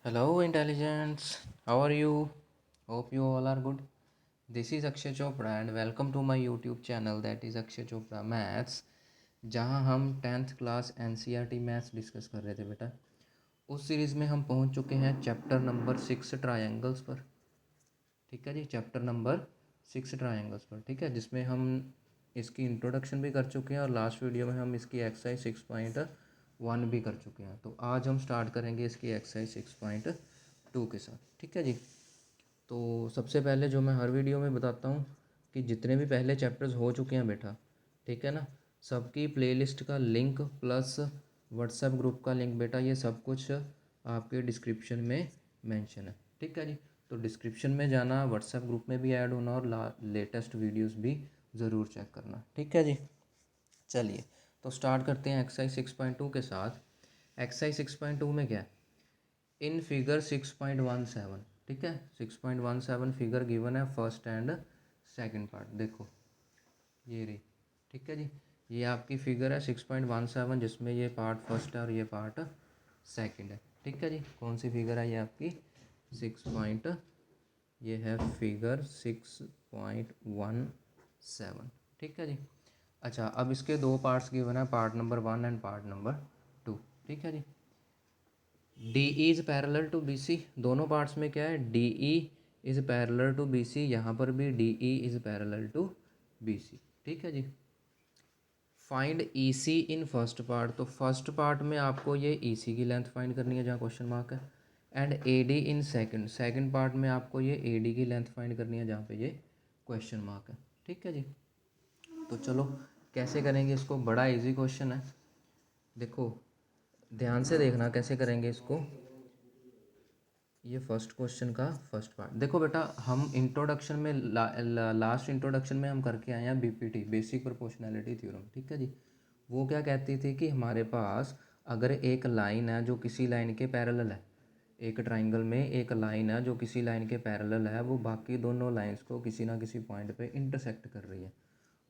Hello, intelligence. How are you? Hope you all are good. This is Akshay Chopra and welcome to my YouTube channel that is Akshay Chopra Maths. जहाँ हम 10th class NCERT maths discuss कर रहे थे बेटा। उस series में हम पहुँच चुके हैं चैप्टर नंबर 6 ट्रायंगल्स पर। ठीक है जी, चैप्टर नंबर 6 ट्रायंगल्स पर। ठीक है, जिसमें हम इसकी इंट्रोडक्शन भी कर चुके हैं और लास्ट वीडियो में हम इसकी एक्सरसाइज 6.1 भी कर चुके हैं। तो आज हम स्टार्ट करेंगे इसकी एक्सरसाइज 6.2 के साथ। ठीक है जी। तो सबसे पहले जो मैं हर वीडियो में बताता हूँ कि जितने भी पहले चैप्टर्स हो चुके हैं बेटा, ठीक है ना, सबकी प्लेलिस्ट का लिंक प्लस व्हाट्सएप ग्रुप का लिंक बेटा, ये सब कुछ आपके डिस्क्रिप्शन में मेंशन है। ठीक है जी। तो डिस्क्रिप्शन में जाना, व्हाट्सएप ग्रुप में भी ऐड होना और लेटेस्ट वीडियोस भी ज़रूर चेक करना। ठीक है जी। चलिए, तो स्टार्ट करते हैं एक्सरसाइज 6.2 के साथ। एक्सरसाइज 6.2 में क्या है? In figure 6.17। ठीक है, 6.17 फिगर गिवन है फर्स्ट एंड सेकंड पार्ट। देखो ये रही। ठीक है जी, ये आपकी फिगर है 6.17 जिसमें ये पार्ट फर्स्ट है और ये पार्ट सेकंड है। ठीक है जी, कौन सी फिगर है ये आपकी? ये है फिगर 6.17। ठीक है जी। अच्छा, अब इसके दो पार्ट्स गिवन है, part number 1 and part number 2। ठीक है जी। D E is parallel to B C, दोनों पार्ट्स में क्या है? D E is parallel to B C, यहाँ पर भी D E is parallel to B C. ठीक है जी। Find E C in first part, तो फर्स्ट पार्ट में आपको ये ई सी की लेंथ फाइंड करनी है जहाँ क्वेश्चन मार्क है। And A D in second, second part में आपको ये ए डी की लेंथ फाइंड करनी है जहाँ पे ये क्वेश्चन मार्क है। ठीक है जी। तो चलो कैसे करेंगे इसको, बड़ा इजी क्वेश्चन है। देखो ध्यान से देखना कैसे करेंगे इसको। ये फर्स्ट क्वेश्चन का फर्स्ट पार्ट देखो बेटा, हम इंट्रोडक्शन में लास्ट इंट्रोडक्शन में हम करके आए हैं बीपीटी, बेसिक प्रोपोर्शनैलिटी थ्योरम। ठीक है जी। वो क्या कहती थी कि हमारे पास अगर एक लाइन है जो किसी लाइन के पैरेलल है, एक ट्राइंगल में एक लाइन है जो किसी लाइन के पैरेलल है, वो बाकी दोनों लाइंस को किसी ना किसी पॉइंट पे इंटरसेक्ट कर रही है,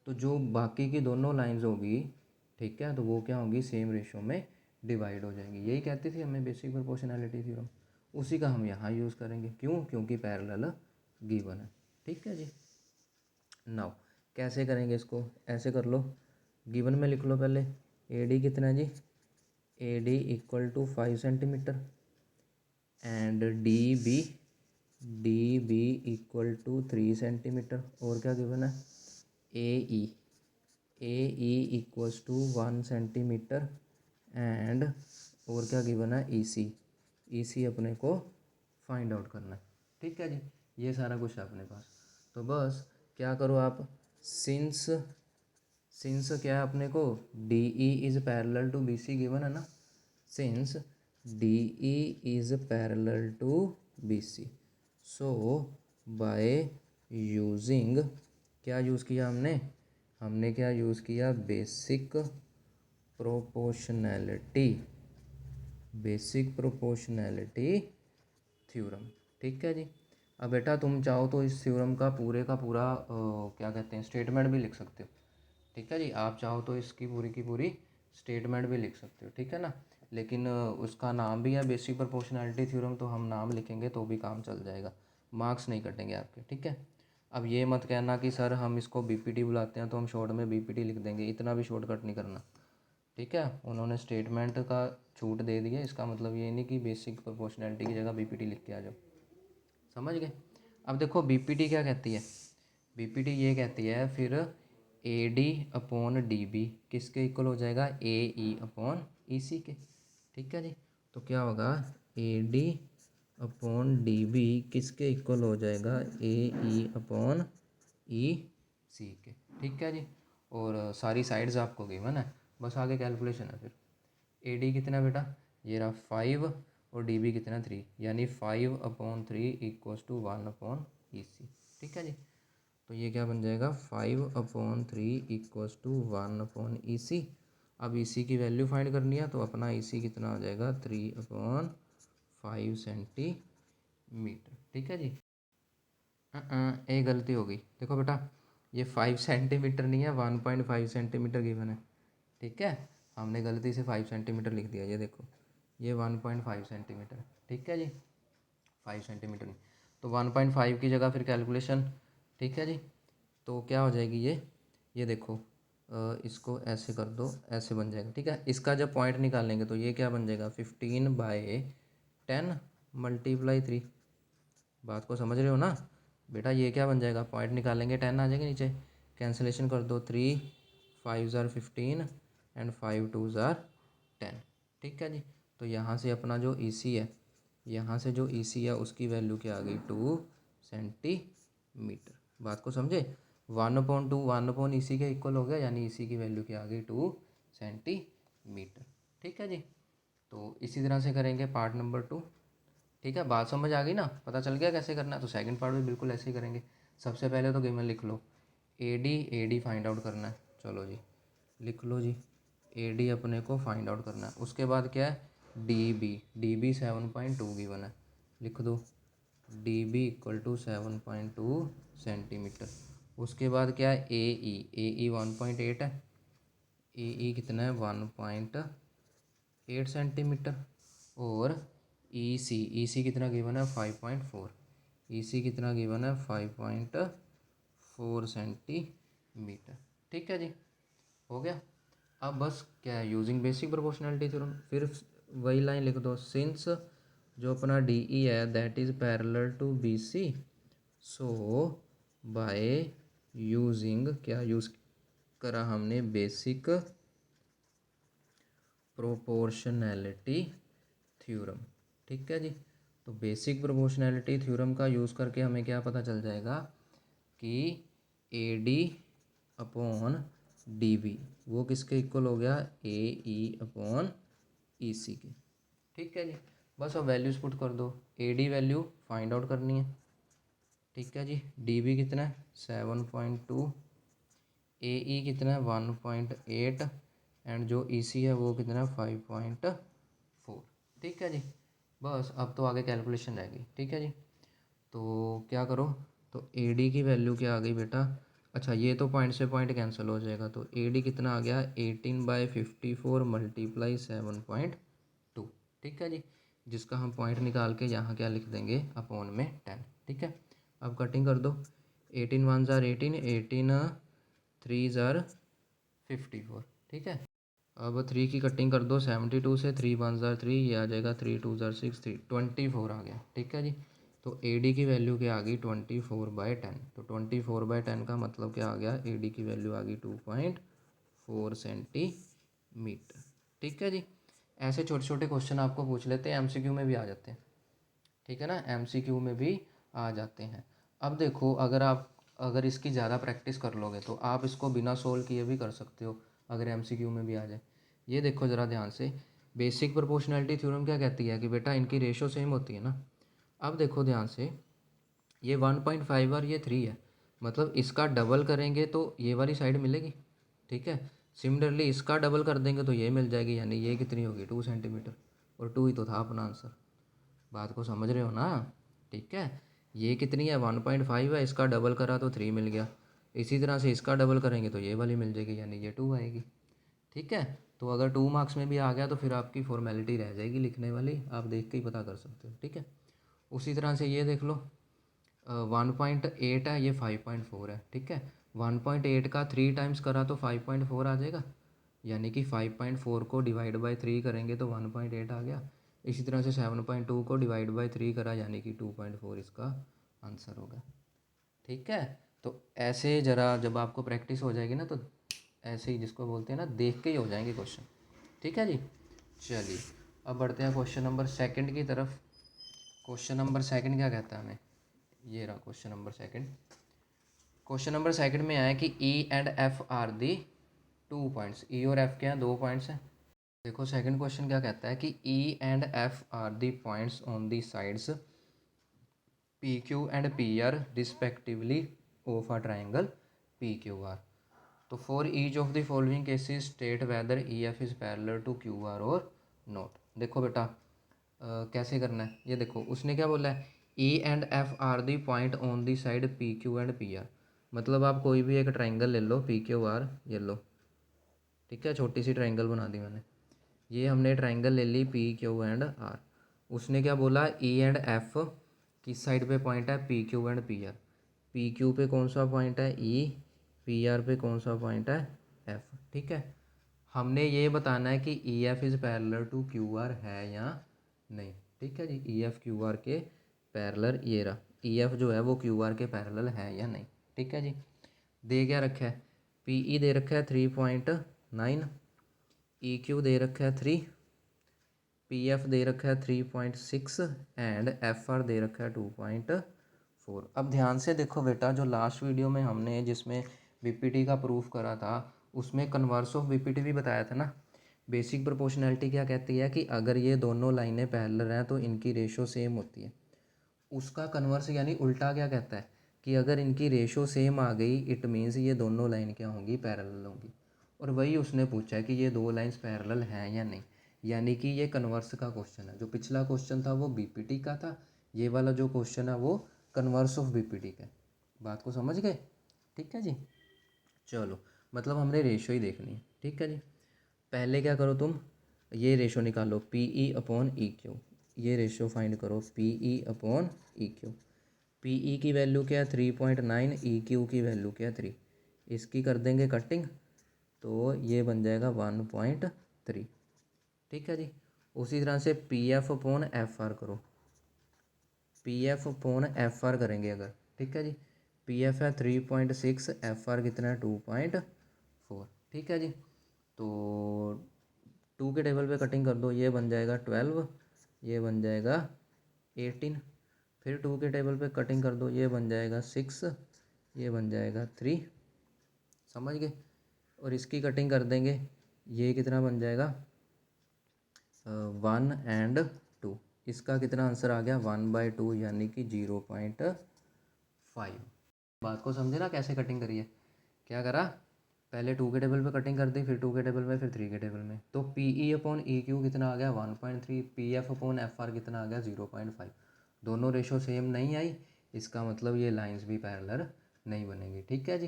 तो जो बाकी की दोनों लाइंस होगी, ठीक है, तो वो क्या होंगी? सेम रेशो में डिवाइड हो जाएंगी। यही कहती थी हमें बेसिक प्रोपोर्शनैलिटी थ्योरम। उसी का हम यहाँ यूज़ करेंगे। क्यों? क्योंकि पैरेलल गिवन है। ठीक है जी। नाउ कैसे करेंगे इसको? ऐसे कर लो, गिवन में लिख लो पहले ए डी कितना है जी? A D equal to 5 centimetre and D B equal to 3 centimetre. और क्या गिवन है? A E equals to 1 centimetre and और क्या गिवन है? ई सी अपने को फाइंड आउट करना है। ठीक है जी, ये सारा कुछ है अपने पास। तो बस क्या करो आप, सिंस सिंस क्या है अपने को? D E is parallel to B C given है ना। Since D E is parallel to B C, so by using, क्या यूज़ किया हमने? हमने क्या यूज़ किया? Basic proportionality, basic proportionality theorem. ठीक है जी। अब बेटा तुम चाहो तो इस थ्योरम का पूरा क्या कहते हैं, स्टेटमेंट भी लिख सकते हो। ठीक है जी, आप चाहो तो इसकी पूरी की पूरी स्टेटमेंट भी लिख सकते हो। ठीक है ना, लेकिन उसका नाम भी है बेसिक प्रोपोर्शनैलिटी थ्योरम, तो हम नाम लिखेंगे तो भी काम चल जाएगा, मार्क्स नहीं कटेंगे आपके। ठीक है। अब ये मत कहना कि सर हम इसको बीपीटी बुलाते हैं तो हम शॉर्ट में बीपीटी लिख देंगे, इतना भी शॉर्टकट नहीं करना। ठीक है, उन्होंने स्टेटमेंट का छूट दे दिया, इसका मतलब ये नहीं कि बेसिक प्रोपोर्शनैलिटी की जगह बीपीटी लिख के आ जाओ। समझ गए? अब देखो बीपीटी क्या कहती है? बीपीटी ये कहती है फिर A D upon D B किसके इक्वल हो जाएगा? ए ई अपॉन ई सी के। ठीक है जी। तो क्या होगा? A D upon D B किसके इक्वल हो जाएगा? ए ई अपॉन ई सी के। ठीक है जी। और सारी साइड्स आपको गिवन है, बस आगे कैलकुलेशन है। फिर ए डी कितना बेटा? ये रहा 5 और डी बी कितना? 3, यानी 5/3 इक्वल्स टू 1/ई सी। ठीक है जी। तो ये क्या बन जाएगा? 5/3 इक्वल्स टू 1/ई सी। अब ई सी की वैल्यू फाइंड करनी है, तो अपना ई सी कितना हो जाएगा? 3/5 सेंटीमीटर। ठीक है जी। एक गलती हो गई, देखो बेटा, ये 5 सेंटीमीटर नहीं है, 1.5 सेंटीमीटर गिवन है। ठीक है, हमने गलती से 5 सेंटीमीटर लिख दिया, ये देखो ये 1.5 सेंटीमीटर, ठीक है जी, 5 सेंटीमीटर नहीं, तो 1.5 की जगह फिर कैलकुलेशन, ठीक है जी। तो क्या हो जाएगी ये देखो, इसको ऐसे कर दो, ऐसे बन जाएगा, ठीक है। इसका जब पॉइंट निकालेंगे तो ये क्या बन जाएगा, 15/10 × 3। बात को समझ रहे हो ना बेटा, ये क्या बन जाएगा, पॉइंट निकालेंगे 10 आ जाएंगे नीचे, कैंसिलेशन कर दो, 3 5 ज़ार 15 एंड 5 2 ज़ार 10, ठीक है जी। तो यहाँ से अपना जो EC है, यहाँ से जो EC है उसकी वैल्यू क्या आ गई, 2 सेंटीमीटर। बात को समझे, 1/2 1/EC के इक्वल हो गया, यानी EC की वैल्यू क्या आ गई, 2 सेंटीमीटर, ठीक है जी। तो इसी तरह से करेंगे पार्ट नंबर 2, ठीक है। बात समझ आ गई ना, पता चल गया कैसे करना है। तो सेकंड पार्ट भी बिल्कुल ऐसे ही करेंगे। सबसे पहले तो गिवन लिख लो, AD फाइंड आउट करना है, चलो जी लिख लो जी, AD अपने को फाइंड आउट करना है। उसके बाद क्या है, DB 7.2 गिवन है, लिख दो, DB = 7.2 सेंटीमीटर। उसके बाद क्या है, AE 1.8 है, AE कितना है, 1.8 सेंटीमीटर। और EC कितना गिवन है, 5.4, EC कितना गिवन है, 5.4 सेंटीमीटर, ठीक है जी, हो गया। अब बस क्या है, यूजिंग बेसिक प्रोपोर्शनैलिटी थ्योरम, फिर वही लाइन लिख दो, सिंस जो अपना DE है that is parallel to BC, so by using, क्या यूज़ करा हमने, बेसिक प्रोपोर्शनैलिटी थ्योरम, ठीक है जी। तो बेसिक प्रोपोर्शनैलिटी थ्योरम का यूज़ करके हमें क्या पता चल जाएगा कि AD/DB वो किसके इक्वल हो गया, AE/EC के, ठीक है जी। बस अब वैल्यूज़ पुट कर दो, AD वैल्यू फाइंड आउट करनी है, ठीक है जी। DB कितना है, 7.2, AE कितना है, 1.8 एंड जो EC है वो कितना है, 5.4, ठीक है जी। बस अब तो आगे कैलकुलेशन रहेगी, ठीक है जी। तो क्या करो, तो AD की वैल्यू क्या आ गई बेटा, अच्छा ये तो पॉइंट से पॉइंट कैंसिल हो जाएगा, तो AD कितना आ गया, 18/54 × 7.2, ठीक है जी। जिसका हम पॉइंट निकाल के यहाँ क्या लिख देंगे, अपॉन में 10, ठीक है। अब कटिंग कर दो, 18 1 ज़ार 18, 18 3 ज़ार 54, ठीक है। अब 3 की कटिंग कर दो, 72 से, 3 1 ज़ार 3, ये आ जाएगा 3 2 ज़ार 6, 24 आ गया, ठीक है जी। तो AD की वैल्यू क्या आ गई, 24/10, तो 24/10 का मतलब क्या आ गया, AD की वैल्यू आ गई 2.4 सेंटीमीटर, ठीक है जी। ऐसे छोटे छोटे क्वेश्चन आपको पूछ लेते हैं, MCQ में भी आ जाते हैं, ठीक है ना, MCQ में भी आ जाते हैं। अब देखो, अगर इसकी ज़्यादा प्रैक्टिस कर लोगे तो आप इसको बिना सोल्व किए भी कर सकते हो, अगर MCQ में भी आ जाए। ये देखो ज़रा ध्यान से, बेसिक प्रोपोर्शनैलिटी थ्योरम क्या कहती है कि बेटा इनकी रेशो सेम होती है ना। अब देखो ध्यान से, ये 1.5 और ये 3 है, मतलब इसका डबल करेंगे तो ये वाली साइड मिलेगी, ठीक है। सिमिलरली इसका डबल कर देंगे तो ये मिल जाएगी, यानी ये कितनी होगी, 2 सेंटीमीटर, और 2 ही तो था अपना आंसर। बात को समझ रहे हो ना, ठीक है। ये कितनी है, 1.5 है, इसका डबल करा तो 3 मिल गया। इसी तरह से इसका डबल करेंगे तो ये वाली मिल जाएगी, यानी ये 2 आएगी, ठीक है। तो अगर 2 मार्क्स में भी आ गया तो फिर आपकी फॉर्मेलिटी रह जाएगी लिखने वाली, आप देख के ही पता कर सकते हो, ठीक है। उसी तरह से ये देख लो, 1.8 है, ये 5.4 है, ठीक है। 1.8 का 3 टाइम्स करा तो 5.4 आ जाएगा, यानी कि 5.4 को डिवाइड बाई 3 करेंगे तो 1.8 आ गया। इसी तरह से 7.2 को डिवाइड बाई 3 करा, यानी कि 2.4 इसका आंसर होगा, ठीक है। तो ऐसे ज़रा जब आपको प्रैक्टिस हो जाएगी ना, तो ऐसे ही जिसको बोलते हैं ना, देख के ही हो जाएंगे क्वेश्चन, ठीक है जी। चलिए अब बढ़ते हैं क्वेश्चन नंबर सेकंड की तरफ। क्वेश्चन नंबर सेकंड क्या कहता है हमें, ये रहा question number second. Question number second में आया कि E and F are the 2 points, E और F क्या हैं, 2 पॉइंट्स हैं। देखो सेकंड क्वेश्चन क्या कहता है कि E and F are the points on the sides PQ and PR respectively of a triangle PQR। तो for each of the following cases state whether EF is parallel to QR और नॉट। देखो बेटा कैसे करना है, ये देखो उसने क्या बोला है, E and F are the point on the side PQ and PR। मतलब आप कोई भी एक ट्राइंगल ले लो, PQR ये लो, ठीक है, छोटी सी ट्राइंगल बना दी मैंने। ये हमने ट्रायंगल ले ली पी क्यू एंड आर। उसने क्या बोला, ई एंड एफ किस साइड पे पॉइंट है, P Q and P R. P Q पे कौन सा पॉइंट है, ई। पी आर पे कौन सा पॉइंट है, एफ। ठीक है, हमने ये बताना है कि E F is parallel to Q R है या नहीं। ठीक है जी, ई एफ क्यू आर के पैरेलल, ये रहा ई एफ जो है वो क्यू आर के पैरेलल है या नहीं। ठीक है जी, दे क्या रखा है, पी ई दे रखा है 3.9, ई क्यू दे रखा है 3, पी एफ दे रखा है 3.6 एंड एफ आर दे रखा है 2.4। अब ध्यान से देखो बेटा, जो लास्ट वीडियो में हमने जिसमें बीपीटी का प्रूफ करा था उसमें कन्वर्स ऑफ बीपीटी भी बताया था ना। बेसिक प्रोपोर्शनैलिटी क्या कहती है कि अगर ये दोनों लाइनें पैरेलल हैं तो इनकी रेशो सेम होती है। उसका कन्वर्स यानी उल्टा क्या कहता है कि अगर इनकी रेशो सेम आ गई इट मीन्स ये दोनों लाइन क्या होंगी, पैरेलल होंगी। और वही उसने पूछा है कि ये दो लाइंस पैरेलल हैं या नहीं, यानी कि ये कन्वर्स का क्वेश्चन है। जो पिछला क्वेश्चन था वो बीपीटी का था, ये वाला जो क्वेश्चन है वो कन्वर्स ऑफ बीपीटी का। बात को समझ गए? ठीक है जी, चलो मतलब हमने रेशो ही देखनी है। ठीक है जी, पहले क्या करो तुम, ये रेशो निकालो P E upon E Q. ये रेशो फाइंड करो P E upon E Q. P E की वैल्यू क्या है 3.9, ई क्यू की वैल्यू क्या है 3। इसकी कर देंगे कटिंग तो ये बन जाएगा 1.3। ठीक है जी, उसी तरह से P F upon F R करो, P F upon F R करेंगे अगर। ठीक है जी, पी एफ है 3.6, एफ आर कितना है 2.4। ठीक है जी, तो 2 के टेबल पे कटिंग कर दो, ये बन जाएगा 12, ये बन जाएगा 18। फिर 2 के टेबल पे कटिंग कर दो, ये बन जाएगा 6, ये बन जाएगा 3। समझ गए? और इसकी कटिंग कर देंगे, ये कितना बन जाएगा 1 एंड 2। इसका कितना आंसर आ गया 1/2 यानी कि 0.5। बात को समझे ना कैसे कटिंग करी है? क्या करा, पहले 2 के टेबल पे कटिंग कर दी, फिर 2 के टेबल में, फिर 3 के टेबल में। तो P E upon E Q कितना आ गया 1.3, P F upon F are कितना आ गया 0.5। दोनों रेशो सेम नहीं आई, इसका मतलब ये लाइंस भी पैरेलल नहीं बनेंगी। ठीक है जी,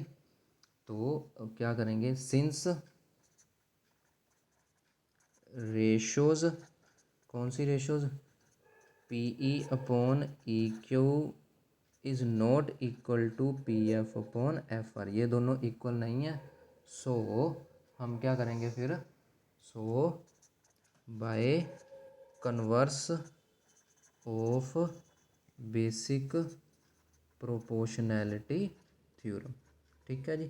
तो अब क्या करेंगे, सिंस रेशोज़, कौन सी ratios, P E upon E Q is not equal to P F upon F R, ये दोनों इक्वल नहीं है। सो हम क्या करेंगे फिर, so by converse of basic proportionality theorem. ठीक है जी,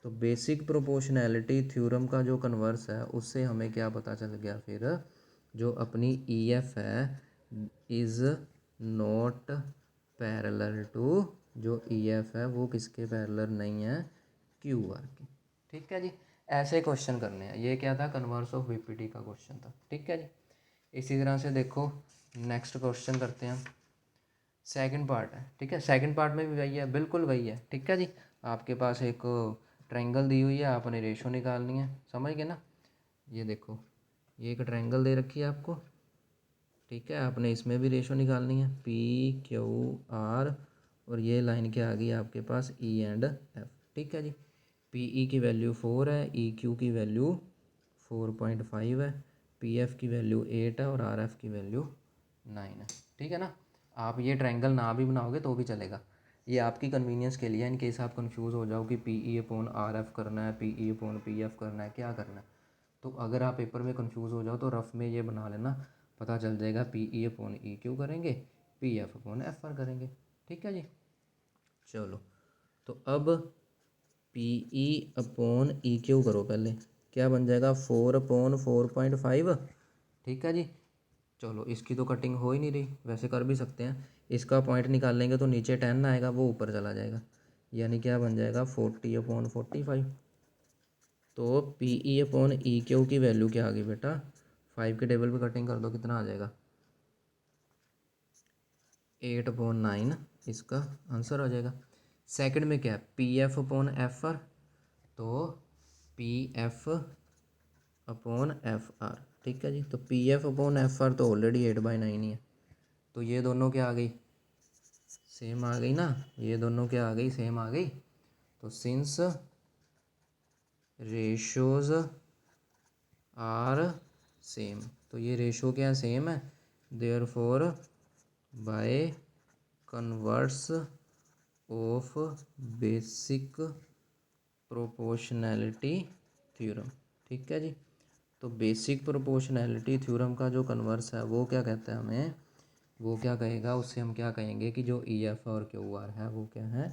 तो बेसिक प्रोपोर्शनैलिटी थ्योरम का जो कन्वर्स है उससे हमें क्या पता चल गया फिर, जो अपनी ई एफ है इज़ नॉट पैरेलल टू, जो ई एफ है वो किसके पैरेलल नहीं है, क्यू आर के। ठीक है जी, ऐसे क्वेश्चन करने हैं। ये क्या था, कन्वर्स ऑफ बीपीटी का क्वेश्चन था। ठीक है जी, इसी तरह से देखो नेक्स्ट क्वेश्चन करते हैं, सेकंड पार्ट है। ठीक है, सेकंड पार्ट में भी वही है, बिल्कुल वही है। ठीक है जी, आपके पास एक ट्रायंगल दी हुई है, आपने रेशो निकालनी है, समझ गए ना। ये देखो, ये एक ट्रायंगल दे रखी है आपको। ठीक है, आपने इसमें भी रेशो निकालनी है पी क्यू आर, और ये लाइन क्या आ गई आपके पास ई एंड एफ। ठीक है जी, पी ई की वैल्यू 4 है, ई क्यू की वैल्यू 4.5 है, पी एफ की वैल्यू 8 है और आर एफ की वैल्यू 9 है। ठीक है ना, आप ये ट्रायंगल ना भी बनाओगे तो भी चलेगा, ये आपकी कन्वीनियंस के लिए है, इन केस आप कंफ्यूज हो जाओ कि P E upon R F करना है, P E upon P F करना है, क्या करना है। तो अगर आप पेपर में कंफ्यूज हो जाओ तो रफ में ये बना लेना, पता चल जाएगा P E upon E Q करेंगे, P F upon F R करेंगे। ठीक है जी, चलो तो अब P E upon E Q करो पहले, क्या बन जाएगा 4/4.5। ठीक है जी, चलो इसकी तो कटिंग हो ही नहीं रही, वैसे कर भी सकते हैं। इसका पॉइंट निकाल लेंगे तो नीचे 10 आएगा, वो ऊपर चला जाएगा, यानी क्या बन जाएगा 40/45। तो P E upon E Q की वैल्यू क्या आ गई बेटा, 5 के टेबल पे कटिंग कर दो, कितना आ जाएगा 8/9, इसका आंसर आ जाएगा। सेकंड में क्या है, P F upon F R, तो P F upon F R. ठीक है जी, तो P F upon F R तो ऑलरेडी 8/9 ही है, तो ये दोनों क्या आ गई, सेम आ गई ना, ये दोनों क्या आ गई, सेम आ गई। तो सिंस रेशोज आर सेम, तो ये रेशो क्या सेम है, therefore by converse of basic proportionality theorem. ठीक है जी। तो बेसिक प्रोपोर्शनैलिटी थ्योरम का जो कन्वर्स है वो क्या कहता है हमें, वो क्या कहेगा, उससे हम क्या कहेंगे कि जो ई एफ और क्यू आर है वो क्या है,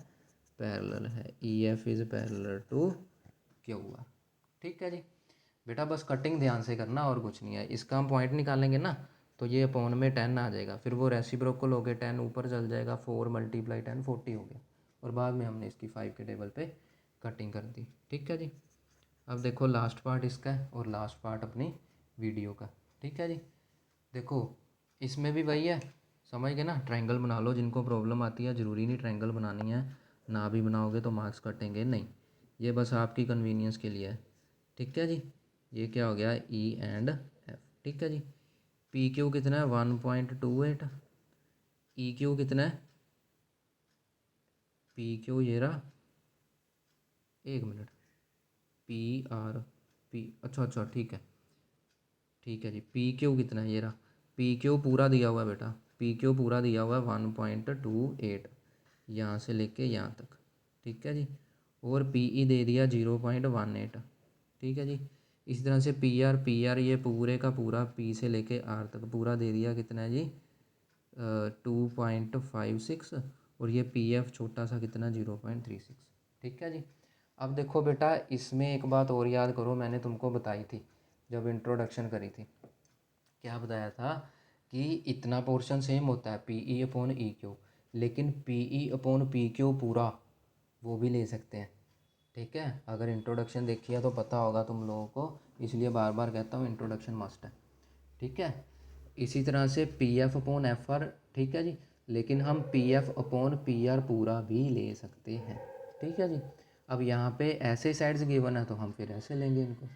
पैरेलल है। E F is parallel to Q R. ठीक है जी बेटा, बस कटिंग ध्यान से करना और कुछ नहीं है। इसका हम पॉइंट निकालेंगे ना तो ये अपॉन में 10 आ जाएगा, फिर वो रेसिप्रोकल हो गए, 10 ऊपर चल जाएगा, 4 मल्टीप्लाई 10 40 हो गया, और बाद में हमने इसकी 5 के टेबल पे कटिंग कर दी। ठीक है जी। अब देखो लास्ट पार्ट इसका है और लास्ट पार्ट अपनी वीडियो का। ठीक है जी। देखो इसमें भी वही है, समझ गए ना, ट्रायंगल बना लो। जिनको प्रॉब्लम आती है, ज़रूरी नहीं ट्रायंगल बनानी है, ना भी बनाओगे तो मार्क्स कटेंगे नहीं, ये बस आपकी कन्वीनियंस के लिए है। ठीक है जी। ये क्या हो गया, ई एंड एफ। ठीक है जी। पी क्यू कितना है 1.28, ई क्यू कितना है, पी क्यू ये रहा, एक मिनट, पी आर पी, अच्छा ठीक है जी। पी क्यू कितना है, ये रहा, पी क्यू पूरा दिया हुआ है बेटा, पी क्यू पूरा दिया हुआ है 1.28, यहाँ से लेके यहाँ तक। ठीक है जी। और पी ई दे दिया 0.18। ठीक है जी। इसी तरह से पी आर ये पूरे का पूरा पी से लेके आर तक पूरा दे दिया, कितना है जी 2.56, और ये पी एफ छोटा सा कितना 0.36। ठीक है जी। अब देखो बेटा, इसमें एक बात और याद करो, मैंने तुमको बताई थी जब इंट्रोडक्शन करी थी, क्या बताया था कि इतना पोर्शन सेम होता है P E upon E Q, लेकिन P E upon P Q पूरा वो भी ले सकते हैं। ठीक है, अगर इंट्रोडक्शन देखी है तो पता होगा तुम लोगों को, इसलिए बार बार कहता हूँ इंट्रोडक्शन मस्ट है। ठीक है। इसी तरह से P F upon F R, ठीक है जी, लेकिन हम P F upon P are पूरा भी ले सकते हैं। ठीक है जी। अब यहाँ पे ऐसे साइड्स गिवन है तो हम फिर ऐसे लेंगे इनको।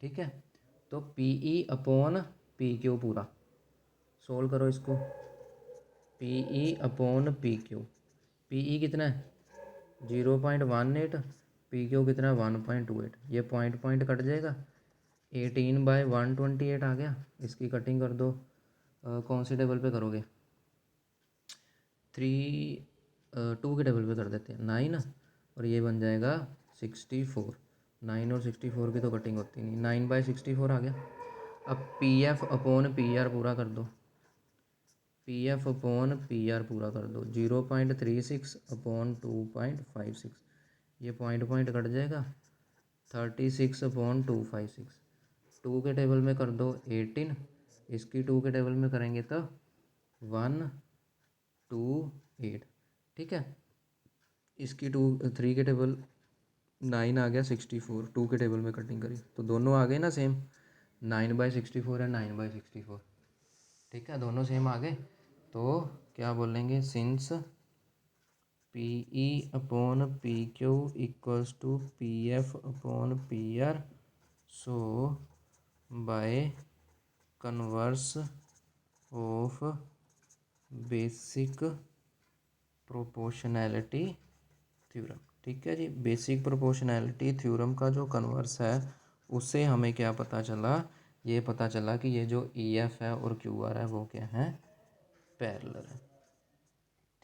ठीक है। तो P E upon P Q पूरा, सोल्व करो इसको, P E upon P Q, P E कितना है 0.18, पी क्यू कितना है 1.28, ये पॉइंट पॉइंट कट जाएगा, 18/128 आ गया। इसकी कटिंग कर दो, कौन से टेबल पे करोगे, 2 के टेबल पे कर देते हैं, 9, और ये बन जाएगा 64। 9 और 64 की तो कटिंग होती नहीं, 9/64 आ गया। अब P F upon P are पूरा कर दो, P F upon P are पूरा कर दो, 0.36 अपॉन 2.56, ये पॉइंट पॉइंट कट जाएगा, 36 अपॉन 256, 2 के टेबल में कर दो 18, इसकी 2 के टेबल में करेंगे तो 128। ठीक है। इसकी 3 के टेबल 9 आ गया, 64, 2 के टेबल में कटिंग करी तो दोनों आ गए ना सेम, 9/64 है 9/64। ठीक है, दोनों सेम आ गए, तो क्या बोलेंगे, since P E upon P Q equals to P F upon P R, so by converse of basic proportionality theorem. ठीक है जी। बेसिक प्रोपोर्शनैलिटी थ्योरम का जो कन्वर्स है उससे हमें क्या पता चला, ये पता चला कि ये जो ई एफ है और क्यू आर है वो क्या है, पैरेलल है।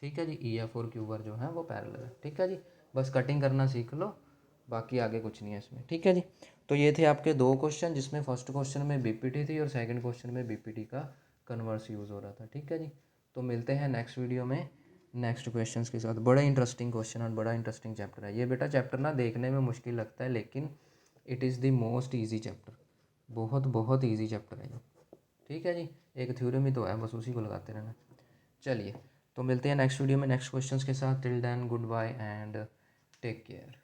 ठीक है जी। ई एफ और क्यू आर जो है वो पैरेलल है। ठीक है जी। बस कटिंग करना सीख लो, बाकी आगे कुछ नहीं है इसमें। ठीक है जी। तो ये थे आपके 2 क्वेश्चन, जिसमें फर्स्ट क्वेश्चन में बीपीटी थी और सेकंड क्वेश्चन में बीपीटी का कन्वर्स यूज़ हो रहा था। ठीक है जी। तो मिलते हैं नेक्स्ट वीडियो में नेक्स्ट क्वेश्चंस के साथ। बड़ा इंटरेस्टिंग क्वेश्चन और बड़ा इंटरेस्टिंग चैप्टर है ये बेटा। चैप्टर ना देखने में मुश्किल लगता है, लेकिन it is the most easy chapter, बहुत बहुत ईजी चैप्टर है ये। ठीक है जी। एक थ्योरम ही तो है, बस उसी को लगाते रहना। चलिए, तो मिलते हैं नेक्स्ट वीडियो में नेक्स्ट क्वेश्चंस के साथ। Till then good bye and take care.